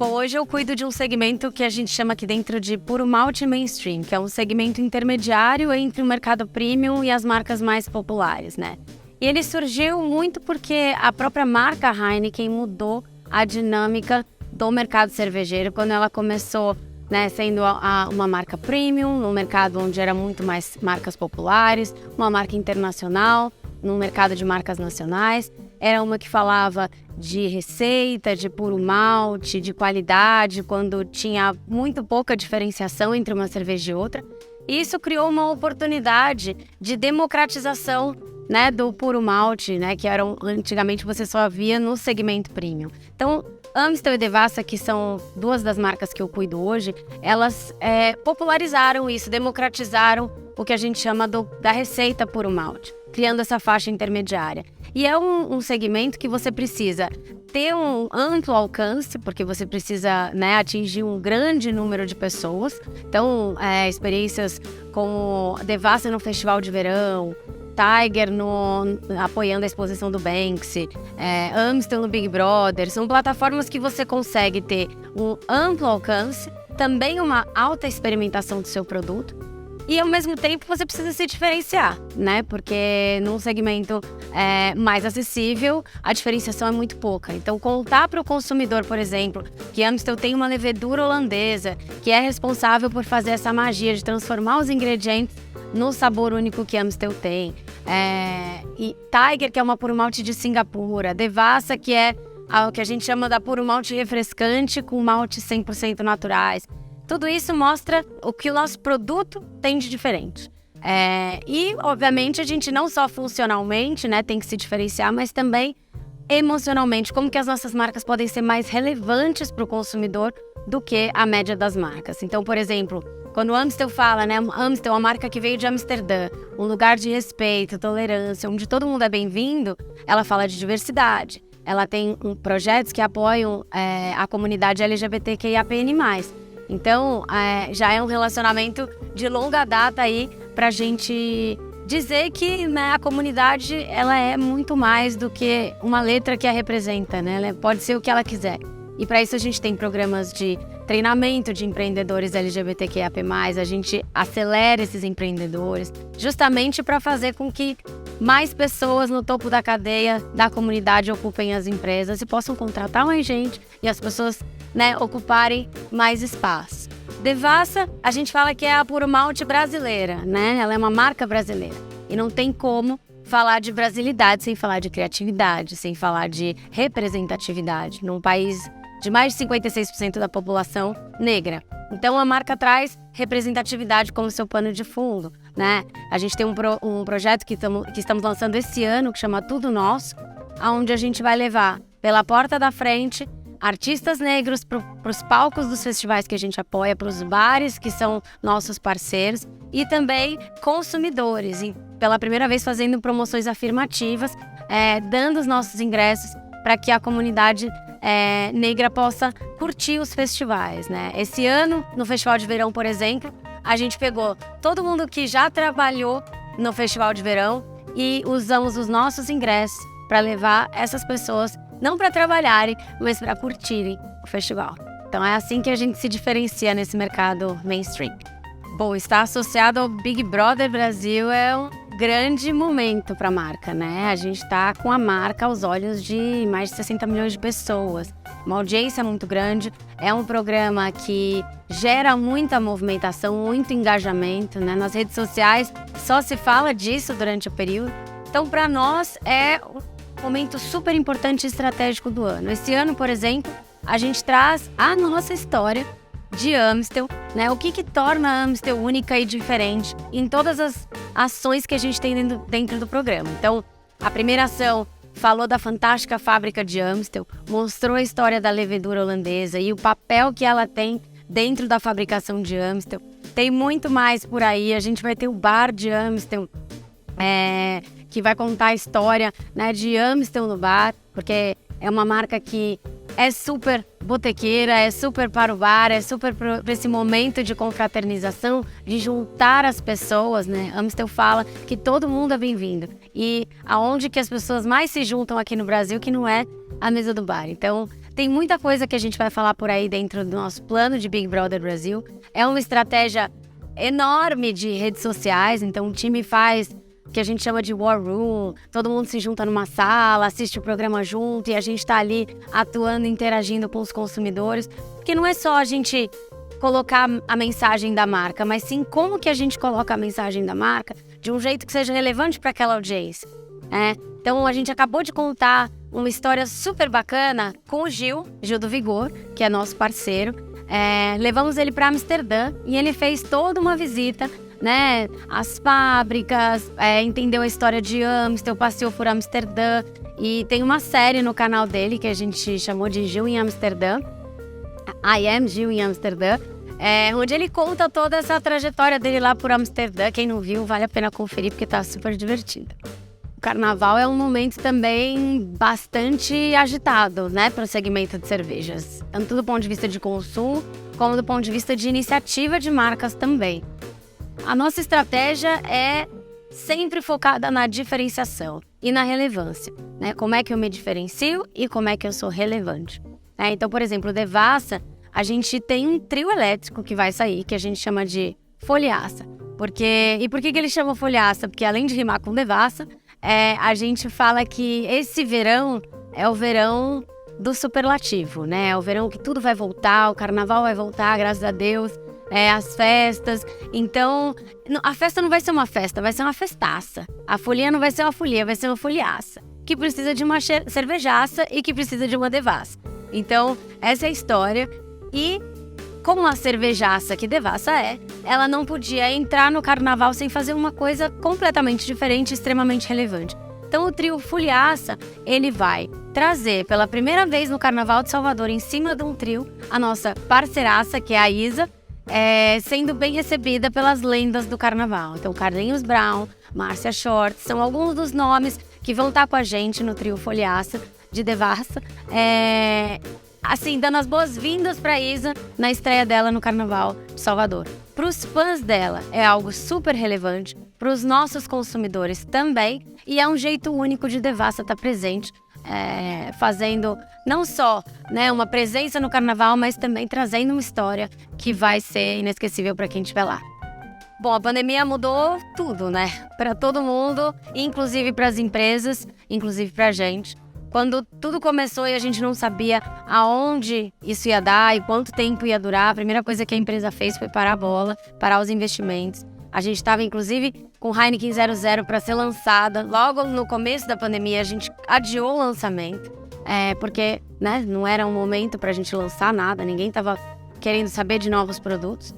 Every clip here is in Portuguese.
Bom, hoje eu cuido de um segmento que a gente chama aqui dentro de puro malte mainstream, que é um segmento intermediário entre o mercado premium e as marcas mais populares, né? E ele surgiu muito porque a própria marca Heineken mudou a dinâmica do mercado cervejeiro quando ela começou, né, sendo uma marca premium, num mercado onde era muito mais marcas populares, uma marca internacional, num mercado de marcas nacionais. Era uma que falava de receita, de puro malte, de qualidade, quando tinha muito pouca diferenciação entre uma cerveja e outra. E isso criou uma oportunidade de democratização, né, do puro malte, né, que antigamente você só via no segmento premium. Então, Amstel e Devassa, que são duas das marcas que eu cuido hoje, elas popularizaram isso, democratizaram o que a gente chama da receita puro malte, criando essa faixa intermediária. E é um segmento que você precisa ter um amplo alcance, porque você precisa, né, atingir um grande número de pessoas. Então, experiências como Devassa no Festival de Verão, Tiger apoiando a exposição do Banksy, Amstel no Big Brother, são plataformas que você consegue ter um amplo alcance, também uma alta experimentação do seu produto e ao mesmo tempo você precisa se diferenciar, né? Porque num segmento mais acessível, a diferenciação é muito pouca. Então, contar para o consumidor, por exemplo, que Amstel tem uma levedura holandesa que é responsável por fazer essa magia de transformar os ingredientes no sabor único que Amstel tem. E Tiger, que é uma puro malte de Singapura. Devassa, que é o que a gente chama da puro malte refrescante com malte 100% naturais. Tudo isso mostra o que o nosso produto tem de diferente. E, obviamente, a gente não só funcionalmente, né, tem que se diferenciar, mas também emocionalmente, como que as nossas marcas podem ser mais relevantes para o consumidor do que a média das marcas. Então, por exemplo, quando o Amstel fala, né, Amstel é uma marca que veio de Amsterdã, um lugar de respeito, tolerância, onde todo mundo é bem-vindo, ela fala de diversidade. Ela tem projetos que apoiam a comunidade LGBTQIAPN+. Então, já é um relacionamento de longa data aí pra gente dizer que, né, a comunidade ela é muito mais do que uma letra que a representa, né? Ela pode ser o que ela quiser. E para isso a gente tem programas de treinamento de empreendedores LGBTQIAP+, a gente acelera esses empreendedores, justamente para fazer com que mais pessoas no topo da cadeia da comunidade ocupem as empresas e possam contratar mais gente e as pessoas, né, ocuparem mais espaço. Devassa, a gente fala que é a puro malte brasileira, né? Ela é uma marca brasileira e não tem como falar de brasilidade sem falar de criatividade, sem falar de representatividade num país de mais de 56% da população negra. Então a marca traz representatividade como seu pano de fundo, né? A gente tem um projeto que estamos lançando esse ano que chama Tudo Nosso, onde a gente vai levar pela porta da frente artistas negros para os palcos dos festivais que a gente apoia, para os bares que são nossos parceiros e também consumidores, e pela primeira vez fazendo promoções afirmativas, dando os nossos ingressos para que a comunidade negra possa curtir os festivais, né? Esse ano, no Festival de Verão, por exemplo, a gente pegou todo mundo que já trabalhou no Festival de Verão e usamos os nossos ingressos para levar essas pessoas não para trabalharem, mas para curtirem o festival. Então é assim que a gente se diferencia nesse mercado mainstream. Bom, estar associado ao Big Brother Brasil é um grande momento para a marca, né? A gente está com a marca aos olhos de mais de 60 milhões de pessoas. Uma audiência muito grande. É um programa que gera muita movimentação, muito engajamento, né? Nas redes sociais só se fala disso durante o período. Então, para nós, é momento super importante e estratégico do ano. Esse ano, por exemplo, a gente traz a nossa história de Amstel, né? O que torna a Amstel única e diferente em todas as ações que a gente tem dentro do programa. Então, a primeira ação falou da fantástica fábrica de Amstel, mostrou a história da levedura holandesa e o papel que ela tem dentro da fabricação de Amstel. Tem muito mais por aí, a gente vai ter o bar de Amstel, que vai contar a história, né, de Amstel no bar, porque é uma marca que é super botequeira, é super para o bar, é super para esse momento de confraternização, de juntar as pessoas, né? Amstel fala que todo mundo é bem-vindo. E aonde que as pessoas mais se juntam aqui no Brasil, que não é a mesa do bar. Então, tem muita coisa que a gente vai falar por aí dentro do nosso plano de Big Brother Brasil. É uma estratégia enorme de redes sociais, então o time faz o que a gente chama de War Room, todo mundo se junta numa sala, assiste o programa junto e a gente tá ali atuando, interagindo com os consumidores, porque não é só a gente colocar a mensagem da marca, mas sim como que a gente coloca a mensagem da marca de um jeito que seja relevante para aquela audiência, né? Então a gente acabou de contar uma história super bacana com o Gil do Vigor, que é nosso parceiro. Levamos ele para Amsterdã e ele fez toda uma visita, né? As fábricas, entendeu a história de Amstel, passeou por Amsterdã e tem uma série no canal dele que a gente chamou de Gil em Amsterdã. I Am Gil em Amsterdã, onde ele conta toda essa trajetória dele lá por Amsterdã. Quem não viu, vale a pena conferir porque tá super divertido. O carnaval é um momento também bastante agitado, né, para o segmento de cervejas, tanto do ponto de vista de consumo, como do ponto de vista de iniciativa de marcas também. A nossa estratégia é sempre focada na diferenciação e na relevância, né? Como é que eu me diferencio e como é que eu sou relevante. Então, por exemplo, o Devassa, a gente tem um trio elétrico que vai sair, que a gente chama de Folhaça. E por que ele chama Folhaça? Porque além de rimar com Devassa, a gente fala que esse verão é o verão do superlativo, né? É o verão que tudo vai voltar, o carnaval vai voltar, graças a Deus, as festas. Então, a festa não vai ser uma festa, vai ser uma festaça. A folia não vai ser uma folia, vai ser uma folhaça, que precisa de uma cervejaça e que precisa de uma Devassa. Então, essa é a história. E como a cervejaça que Devassa ela não podia entrar no carnaval sem fazer uma coisa completamente diferente, extremamente relevante. Então o trio Folhaça, ele vai trazer pela primeira vez no Carnaval de Salvador, em cima de um trio, a nossa parceiraça, que é a Isa, sendo bem recebida pelas lendas do carnaval. Então Carlinhos Brown, Márcia Short, são alguns dos nomes que vão estar com a gente no trio Folhaça de Devassa, assim, dando as boas-vindas para Isa na estreia dela no Carnaval de Salvador. Para os fãs dela é algo super relevante, para os nossos consumidores também, e é um jeito único de Devassa estar presente, fazendo não só, né, uma presença no Carnaval, mas também trazendo uma história que vai ser inesquecível para quem estiver lá. Bom, a pandemia mudou tudo, né? Para todo mundo, inclusive para as empresas, inclusive para a gente. Quando tudo começou e a gente não sabia aonde isso ia dar e quanto tempo ia durar, a primeira coisa que a empresa fez foi parar a bola, parar os investimentos. A gente estava, inclusive, com Heineken 00 para ser lançada. Logo no começo da pandemia, a gente adiou o lançamento, porque, né, não era um momento para a gente lançar nada, ninguém estava querendo saber de novos produtos.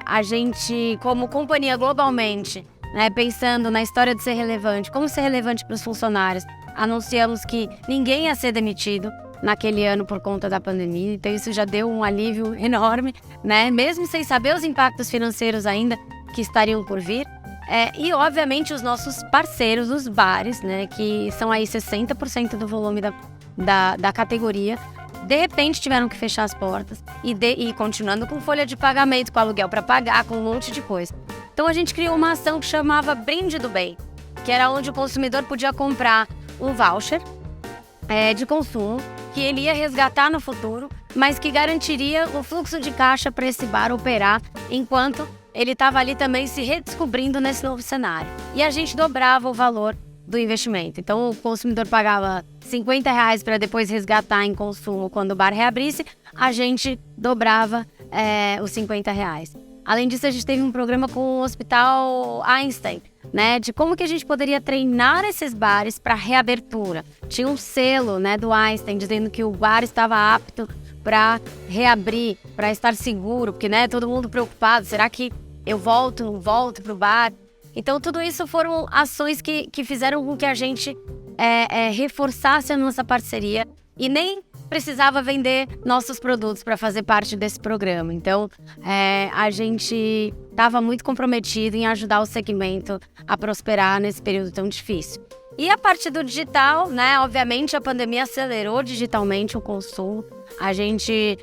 A gente, como companhia globalmente, né, pensando na história de ser relevante, como ser relevante para os funcionários, anunciamos que ninguém ia ser demitido naquele ano por conta da pandemia, então isso já deu um alívio enorme, né? Mesmo sem saber os impactos financeiros ainda que estariam por vir. E, obviamente, os nossos parceiros, os bares, né, que são aí 60% do volume da categoria, de repente tiveram que fechar as portas e continuando com folha de pagamento, com aluguel para pagar, com um monte de coisa. Então a gente criou uma ação que chamava Brinde do Bem, que era onde o consumidor podia comprar um voucher de consumo que ele ia resgatar no futuro, mas que garantiria o fluxo de caixa para esse bar operar enquanto ele estava ali também se redescobrindo nesse novo cenário. E a gente dobrava o valor do investimento. Então o consumidor pagava R$50 para depois resgatar em consumo quando o bar reabrisse, a gente dobrava os R$50. Além disso, a gente teve um programa com o Hospital Einstein, né, de como que a gente poderia treinar esses bares para reabertura. Tinha um selo, né, do Einstein dizendo que o bar estava apto para reabrir, para estar seguro, porque, né, todo mundo preocupado, será que eu volto, não volto para o bar? Então, tudo isso foram ações que fizeram com que a gente reforçasse a nossa parceria e nem precisava vender nossos produtos para fazer parte desse programa. Então, a gente estava muito comprometido em ajudar o segmento a prosperar nesse período tão difícil. E a parte do digital, né? Obviamente, a pandemia acelerou digitalmente o consumo. A gente,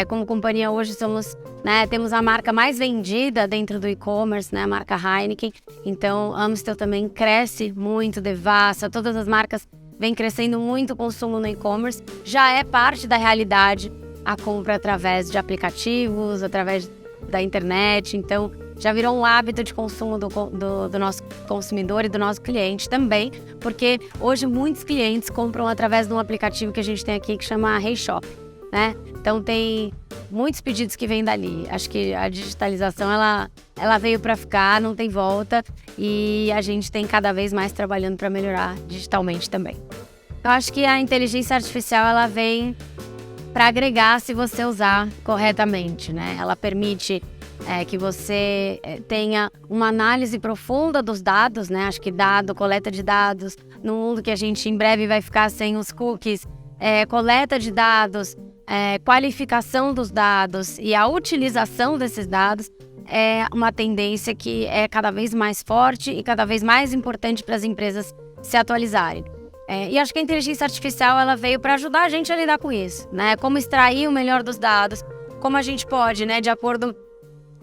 como companhia hoje, temos a marca mais vendida dentro do e-commerce, né? A marca Heineken. Então, Amstel também cresce muito, Devassa, todas as marcas vem crescendo muito o consumo no e-commerce, já é parte da realidade a compra através de aplicativos, através da internet, então já virou um hábito de consumo do nosso consumidor e do nosso cliente também, porque hoje muitos clientes compram através de um aplicativo que a gente tem aqui que chama Hey Shop, né? Então tem muitos pedidos que vêm dali. Acho que a digitalização ela veio para ficar, não tem volta, e a gente tem cada vez mais trabalhando para melhorar digitalmente também. Eu acho que a inteligência artificial ela vem para agregar se você usar corretamente, né? Ela permite que você tenha uma análise profunda dos dados, né? Acho que coleta de dados, no mundo que a gente em breve vai ficar sem os cookies, coleta de dados, qualificação dos dados e a utilização desses dados é uma tendência que é cada vez mais forte e cada vez mais importante para as empresas se atualizarem. E acho que a inteligência artificial ela veio para ajudar a gente a lidar com isso, né? Como extrair o melhor dos dados, como a gente pode, né, de acordo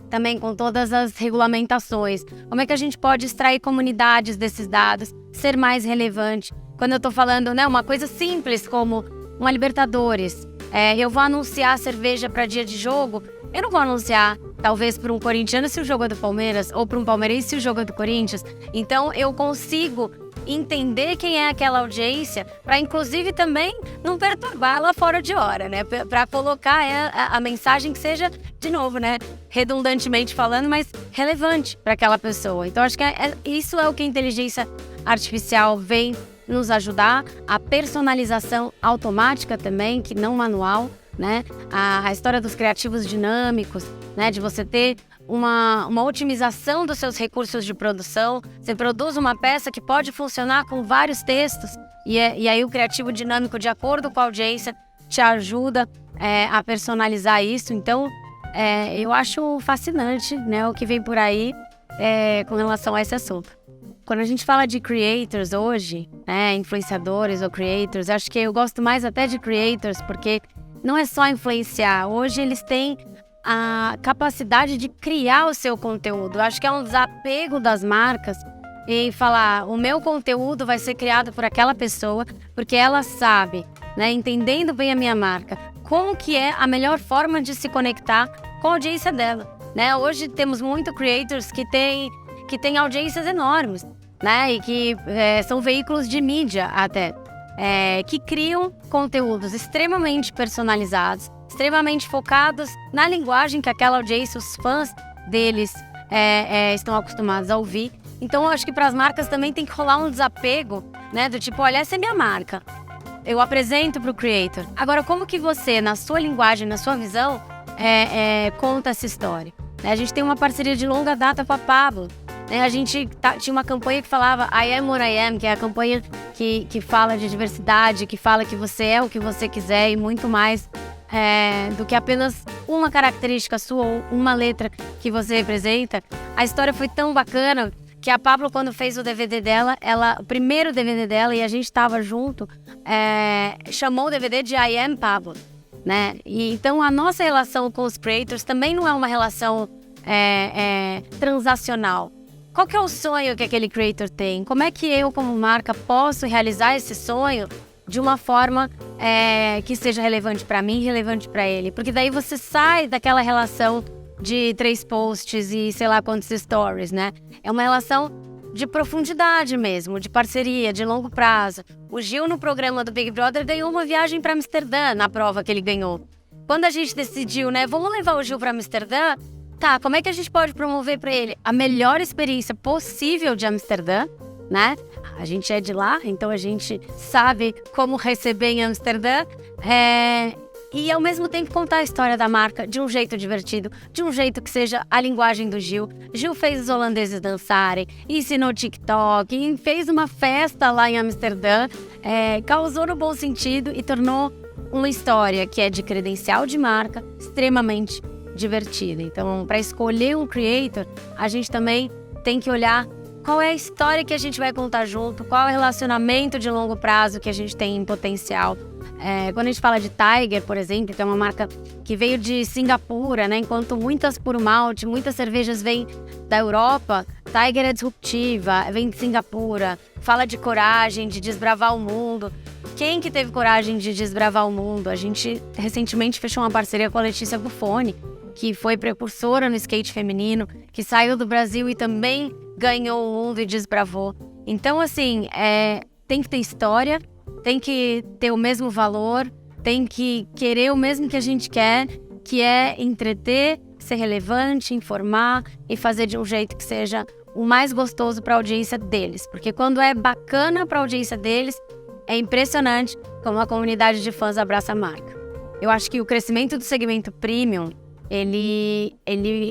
também com todas as regulamentações, como é que a gente pode extrair comunidades desses dados, ser mais relevante. Quando eu estou falando, né, uma coisa simples como uma Libertadores, eu vou anunciar cerveja para dia de jogo, eu não vou anunciar talvez para um corintiano se o jogo é do Palmeiras ou para um palmeirense se o jogo é do Corinthians. Então eu consigo entender quem é aquela audiência para inclusive também não perturbá-la fora de hora, né? Para colocar a mensagem que seja, de novo, né? Redundantemente falando, mas relevante para aquela pessoa. Então acho que isso é o que a inteligência artificial vem nos ajudar, a personalização automática também, que não manual, né? A história dos criativos dinâmicos, né? De você ter uma otimização dos seus recursos de produção. Você produz uma peça que pode funcionar com vários textos e aí o criativo dinâmico, de acordo com a audiência, te ajuda a personalizar isso. Então, eu acho fascinante, né, o que vem por aí com relação a esse assunto. Quando a gente fala de creators hoje, né, influenciadores ou creators, acho que eu gosto mais até de creators, porque não é só influenciar. Hoje eles têm a capacidade de criar o seu conteúdo. Acho que é um desapego das marcas em falar, o meu conteúdo vai ser criado por aquela pessoa, porque ela sabe, né, entendendo bem a minha marca, como que é a melhor forma de se conectar com a audiência dela, né? Hoje temos muito creators que têm audiências enormes, né? E que são veículos de mídia até, que criam conteúdos extremamente personalizados, extremamente focados na linguagem que aquela audiência, os fãs deles estão acostumados a ouvir. Então, eu acho que para as marcas também tem que rolar um desapego, né? Do tipo, olha, essa é minha marca, eu apresento para o creator. Agora, como que você, na sua linguagem, na sua visão, conta essa história? A gente tem uma parceria de longa data com a Pablo. A gente tinha uma campanha que falava I am what I am, que é a campanha que fala de diversidade, que fala que você é o que você quiser e muito mais do que apenas uma característica sua ou uma letra que você representa. A história foi tão bacana que a Pablo, quando fez o DVD dela, o primeiro DVD dela, e a gente estava junto, chamou o DVD de I Am Pablo, né? E então a nossa relação com os creators também não é uma relação transacional. Qual que é o sonho que aquele creator tem? Como é que eu, como marca, posso realizar esse sonho de uma forma que seja relevante para mim e relevante para ele? Porque daí você sai daquela relação de 3 posts e sei lá quantos stories, né? É uma relação de profundidade mesmo, de parceria, de longo prazo. O Gil, no programa do Big Brother, ganhou uma viagem para Amsterdã na prova que ele ganhou. Quando a gente decidiu, né, vamos levar o Gil para Amsterdã, tá, como é que a gente pode promover para ele a melhor experiência possível de Amsterdã, né? A gente é de lá, então a gente sabe como receber em Amsterdã, e ao mesmo tempo contar a história da marca de um jeito divertido, de um jeito que seja a linguagem do Gil. Gil fez os holandeses dançarem, ensinou TikTok, fez uma festa lá em Amsterdã, causou no bom sentido e tornou uma história que é de credencial de marca extremamente divertida. Então, para escolher um creator, a gente também tem que olhar qual é a história que a gente vai contar junto, qual é o relacionamento de longo prazo que a gente tem em potencial. Quando a gente fala de Tiger, por exemplo, que é uma marca que veio de Singapura, né? Enquanto muitas puro malte, muitas cervejas vêm da Europa, Tiger é disruptiva, vem de Singapura, fala de coragem, de desbravar o mundo. Quem que teve coragem de desbravar o mundo? A gente recentemente fechou uma parceria com a Letícia Buffoni, que foi precursora no skate feminino, que saiu do Brasil e também ganhou o mundo e desbravou. Então, assim, tem que ter história, tem que ter o mesmo valor, tem que querer o mesmo que a gente quer, que é entreter, ser relevante, informar e fazer de um jeito que seja o mais gostoso para a audiência deles. Porque quando é bacana para a audiência deles, é impressionante como a comunidade de fãs abraça a marca. Eu acho que o crescimento do segmento premium, ele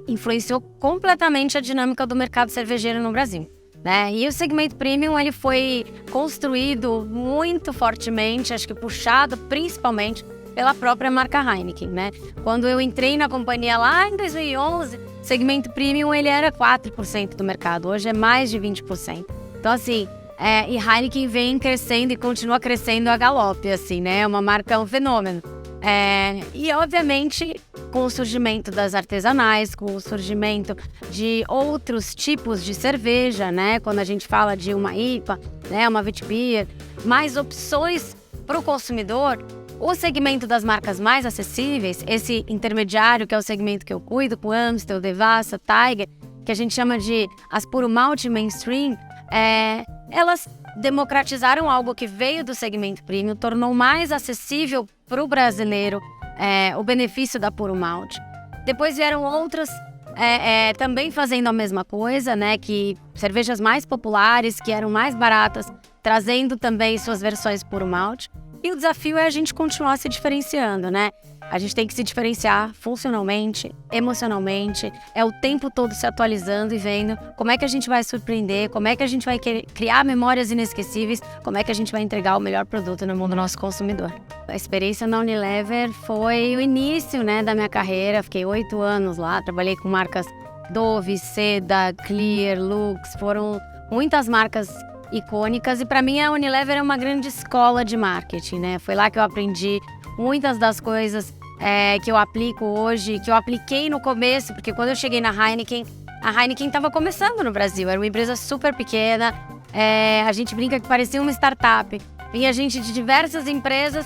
influenciou completamente a dinâmica do mercado cervejeiro no Brasil, né? E o segmento premium, ele foi construído muito fortemente, acho que puxado principalmente pela própria marca Heineken, né? Quando eu entrei na companhia lá em 2011, o segmento premium ele era 4% do mercado, hoje é mais de 20%. Então, assim, e Heineken vem crescendo e continua crescendo a galope, assim, né? É uma marca, um fenômeno. E, obviamente, com o surgimento das artesanais, com o surgimento de outros tipos de cerveja, né? Quando a gente fala de uma IPA, né? Uma Witbier, mais opções para o consumidor, o segmento das marcas mais acessíveis, esse intermediário que é o segmento que eu cuido, com Amstel, Devassa, Tiger, que a gente chama de as puro malte mainstream, elas democratizaram algo que veio do segmento premium, tornou mais acessível para o brasileiro o benefício da puro malte. Depois vieram outras também fazendo a mesma coisa, né? Que cervejas mais populares, que eram mais baratas, trazendo também suas versões puro malte. E o desafio é a gente continuar se diferenciando, né? A gente tem que se diferenciar funcionalmente, emocionalmente, o tempo todo se atualizando e vendo como é que a gente vai surpreender, como é que a gente vai criar memórias inesquecíveis, como é que a gente vai entregar o melhor produto no mundo do nosso consumidor. A experiência na Unilever foi o início, né, da minha carreira, fiquei 8 anos lá, trabalhei com marcas Dove, Seda, Clear, Lux, foram muitas marcas icônicas e para mim a Unilever é uma grande escola de marketing, né? Foi lá que eu aprendi muitas das coisas que eu aplico hoje, que eu apliquei no começo, porque quando eu cheguei na Heineken, a Heineken estava começando no Brasil, era uma empresa super pequena, a gente brinca que parecia uma startup. Vinha gente de diversas empresas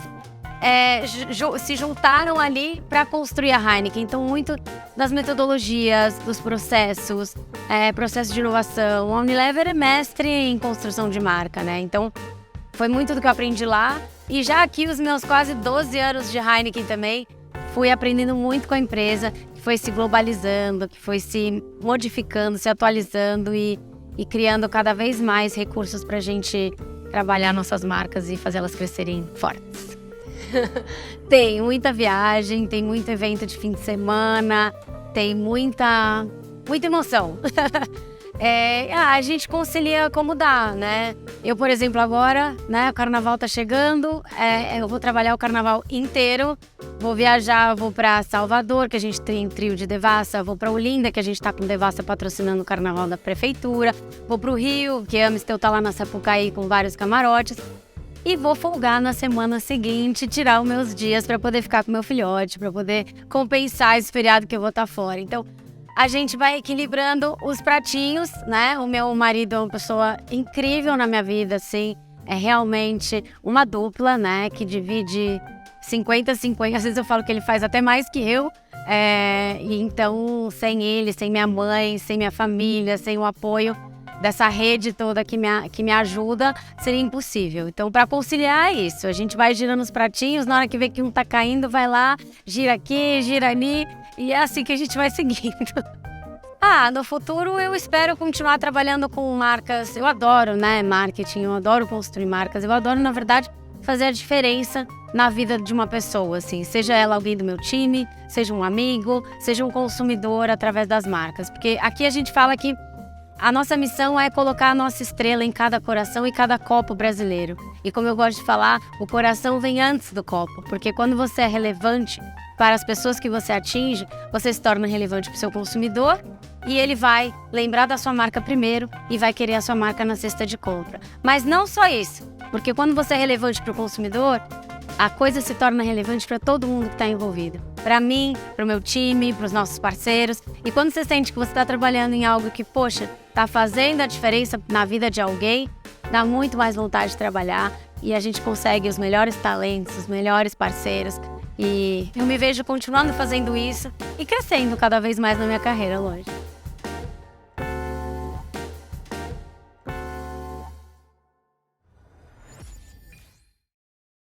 se juntaram ali para construir a Heineken. Então, muito das metodologias, dos processos, processo de inovação. A Unilever é mestre em construção de marca, né? Então, foi muito do que eu aprendi lá. E já aqui, os meus quase 12 anos de Heineken também, fui aprendendo muito com a empresa, que foi se globalizando, que foi se modificando, se atualizando e criando cada vez mais recursos para a gente trabalhar nossas marcas e fazê-las crescerem fortes. Tem muita viagem, tem muito evento de fim de semana, tem muita emoção. A gente concilia como dá, né? Eu, por exemplo, agora, né, o carnaval tá chegando, eu vou trabalhar o carnaval inteiro, vou viajar, vou pra Salvador, que a gente tem um trio de Devassa, vou pra Olinda, que a gente tá com Devassa patrocinando o carnaval da prefeitura, vou pro Rio, que a Amstel tá lá na Sapucaí com vários camarotes. E vou folgar na semana seguinte, tirar os meus dias para poder ficar com meu filhote, para poder compensar esse feriado que eu vou estar fora. Então, a gente vai equilibrando os pratinhos, né? O meu marido é uma pessoa incrível na minha vida, assim. É realmente uma dupla, né? Que divide 50-50. Às vezes eu falo que ele faz até mais que eu. E então, sem ele, sem minha mãe, sem minha família, sem o apoio dessa rede toda que me ajuda, seria impossível. Então, para conciliar é isso. A gente vai girando os pratinhos, na hora que vê que um tá caindo, vai lá, gira aqui, gira ali, e é assim que a gente vai seguindo. No futuro eu espero continuar trabalhando com marcas. Eu adoro, né, marketing, eu adoro construir marcas, eu adoro, na verdade, fazer a diferença na vida de uma pessoa, assim, seja ela alguém do meu time, seja um amigo, seja um consumidor através das marcas. Porque aqui a gente fala que a nossa missão é colocar a nossa estrela em cada coração e cada copo brasileiro. E como eu gosto de falar, o coração vem antes do copo, porque quando você é relevante para as pessoas que você atinge, você se torna relevante para o seu consumidor e ele vai lembrar da sua marca primeiro e vai querer a sua marca na cesta de compra. Mas não só isso, porque quando você é relevante para o consumidor, a coisa se torna relevante para todo mundo que está envolvido. para mim, para o meu time, para os nossos parceiros. E quando você sente que você está trabalhando em algo que, poxa, está fazendo a diferença na vida de alguém, dá muito mais vontade de trabalhar e a gente consegue os melhores talentos, os melhores parceiros. E eu me vejo continuando fazendo isso e crescendo cada vez mais na minha carreira, lógico.